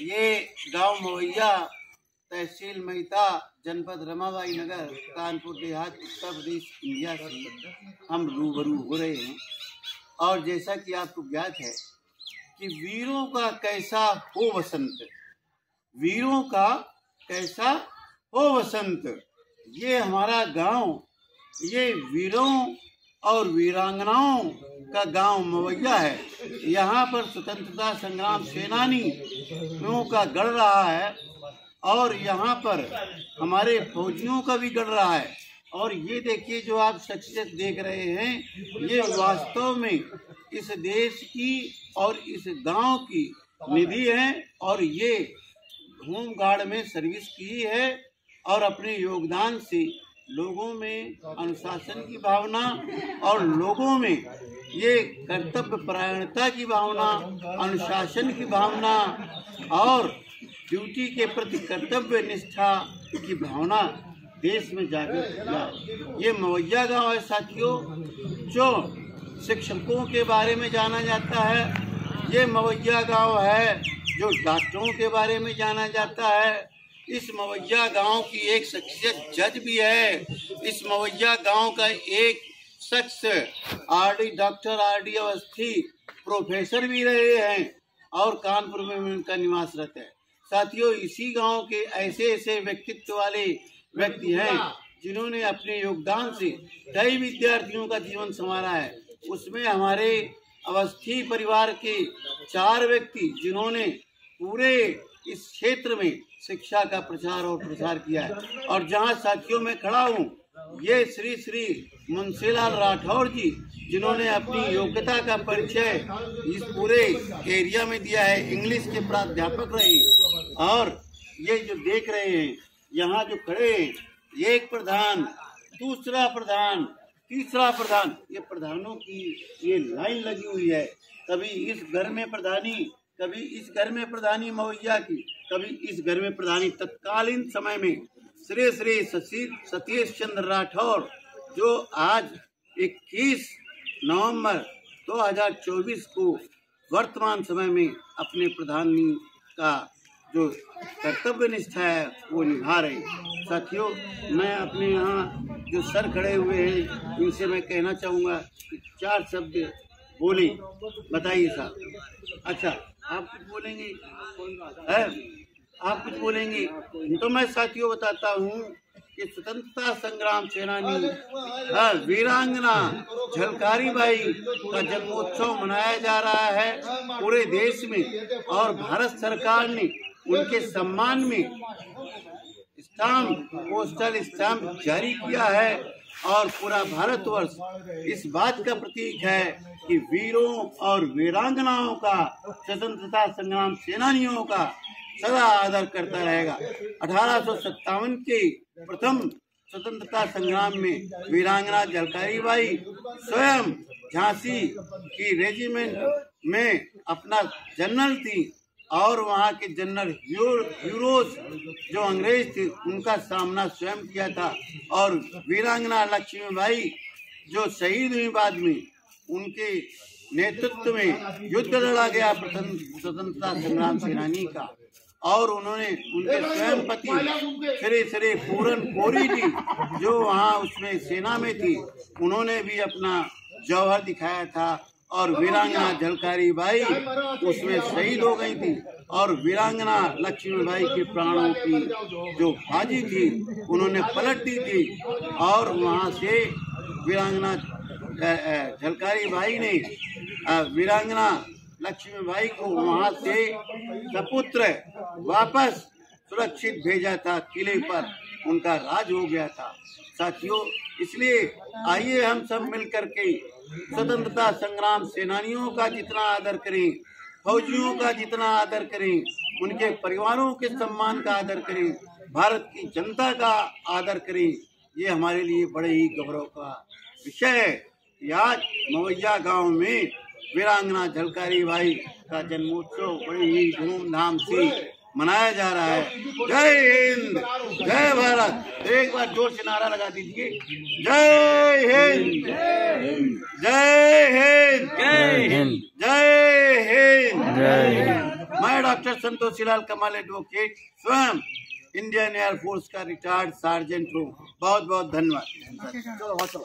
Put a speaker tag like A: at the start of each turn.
A: ये गांव मवैया, तहसील मेहता, जनपद रमाबाई नगर, कानपुर देहात, उत्तर प्रदेश, इंडिया से हम रूबरू हो रहे हैं। और जैसा कि आपको ज्ञात है कि वीरों का कैसा हो वसंत, वीरों का कैसा हो वसंत, ये हमारा गांव, ये वीरों और वीरांगनाओं का गांव मवैया है। यहाँ पर स्वतंत्रता संग्राम सेनानियों का गढ़ रहा है और यहाँ पर हमारे फौजियों का भी गढ़ रहा है। और ये देखिए जो आप शख्सियत देख रहे हैं, ये वास्तव में इस देश की और इस गांव की निधि है और ये होमगार्ड में सर्विस की है और अपने योगदान से लोगों में अनुशासन की भावना और लोगों में ये कर्तव्य परायणता की भावना, अनुशासन की भावना और ड्यूटी के प्रति कर्तव्य निष्ठा की भावना देश में जागृत किया। ये मवैया गांव है साथियों, जो शिक्षकों के बारे में जाना जाता है। ये मवैया गांव है जो डॉक्टरों के बारे में जाना जाता है। इस मवैया गांव की एक शख्सियत जज भी है। इस मवैया गांव का एक शख्स डॉक्टर आर.डी. अवस्थी प्रोफेसर भी रहे हैं और कानपुर में उनका निवासरत है। साथियों, इसी गांव के ऐसे ऐसे व्यक्तित्व वाले व्यक्ति हैं जिन्होंने अपने योगदान से कई विद्यार्थियों का जीवन संवारा है। उसमें हमारे अवस्थी परिवार के 4 व्यक्ति जिन्होंने पूरे इस क्षेत्र में शिक्षा का प्रचार और प्रसार किया है। और जहां साथियों में खड़ा हूं, ये श्री श्री मुंशीलाल राठौर जी, जिन्होंने अपनी योग्यता का परिचय इस पूरे एरिया में दिया है। इंग्लिश के प्राध्यापक रहे। और ये जो देख रहे हैं यहाँ जो खड़े हैं, एक प्रधान, दूसरा प्रधान, तीसरा प्रधान, ये प्रधानों की ये लाइन लगी हुई है। कभी इस घर में प्रधानी, कभी इस घर में प्रधानी मवैया की, कभी इस घर में प्रधानी। तत्कालीन समय में श्री श्री सतीश चंद्र राठौर, जो आज 21 नवंबर 2024 को वर्तमान समय में अपने प्रधानी का जो कर्तव्य निष्ठा है वो निभा रहे। साथियों, मैं अपने यहाँ जो सर खड़े हुए हैं इनसे मैं कहना चाहूँगा कि 4 शब्द बोले। बताइए साहब। अच्छा, आप कुछ बोलेंगे? आप कुछ बोलेंगे? तो मैं साथियों बताता हूँ कि स्वतंत्रता संग्राम सेनानी वीरांगना झलकारी बाई का जन्मोत्सव मनाया जा रहा है पूरे देश में। और भारत सरकार ने उनके सम्मान में पोस्टल स्टाम्प जारी किया है। और पूरा भारतवर्ष इस बात का प्रतीक है कि वीरों और वीरांगनाओं का, स्वतंत्रता संग्राम सेनानियों का सदा आदर करता रहेगा। 1857 के प्रथम स्वतंत्रता संग्राम में वीरांगना झलकारी बाई स्वयं झांसी की रेजिमेंट में अपना जनरल थी और वहाँ के जनरल हीरोज जो अंग्रेज थे उनका सामना स्वयं किया था। और वीरांगना लक्ष्मीबाई जो शहीद हुई बाद में, उनके नेतृत्व में युद्ध लड़ा गया प्रथम स्वतंत्रता संग्राम सेनानी का। और उन्होंने उनके स्वयं पति श्री श्री पूरन कोरी जी, जो वहाँ उसमें सेना में थी, उन्होंने भी अपना जौहर दिखाया था। और वीरांगना झलकारी बाई उसमें शहीद हो गई थी। और वीरांगना लक्ष्मीबाई के प्राणों की जो बाजी थी उन्होंने पलट दी थी। और वहाँ से वीरांगना झलकारी बाई ने वीरांगना लक्ष्मीबाई को वहाँ से सपुत्र वापस सुरक्षित भेजा था किले पर, उनका राज हो गया था। साथियों, इसलिए आइए हम सब मिलकर के स्वतंत्रता संग्राम सेनानियों का जितना आदर करें, फौजियों का जितना आदर करें, उनके परिवारों के सम्मान का आदर करें, भारत की जनता का आदर करें। ये हमारे लिए बड़े ही गौरव का विषय है कि आज मवैया गांव में वीरांगना झलकारी बाई का जन्मोत्सव बड़े ही धूमधाम से मनाया जा रहा है। जय हिंद, जय भारत। एक बार जोर से नारा लगा दीजिए, जय हिंद, जय हिंद, जय हिंद, जय हिंद। मैं डॉक्टर संतोषीलाल कमाल एडवोकेट स्वयं इंडियन एयरफोर्स का रिटायर्ड सार्जेंट हूँ। बहुत बहुत धन्यवाद।